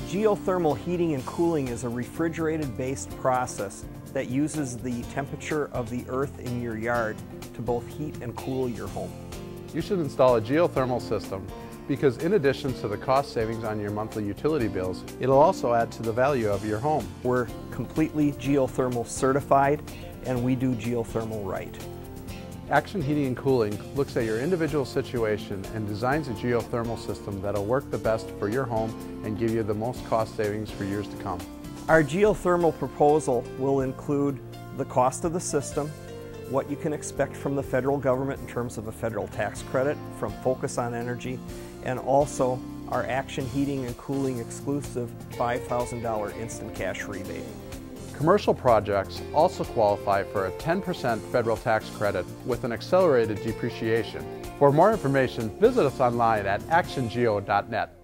Geothermal heating and cooling is a refrigerated-based process that uses the temperature of the earth in your yard to both heat and cool your home. You should install a geothermal system because in addition to the cost savings on your monthly utility bills, it'll also add to the value of your home. We're completely geothermal certified and we do geothermal right. Action Heating and Cooling looks at your individual situation and designs a geothermal system that'll work the best for your home and give you the most cost savings for years to come. Our geothermal proposal will include the cost of the system, what you can expect from the federal government in terms of a federal tax credit from Focus on Energy, and also our Action Heating and Cooling exclusive $5,000 instant cash rebate. Commercial projects also qualify for a 10% federal tax credit with an accelerated depreciation. For more information, visit us online at actiongeo.net.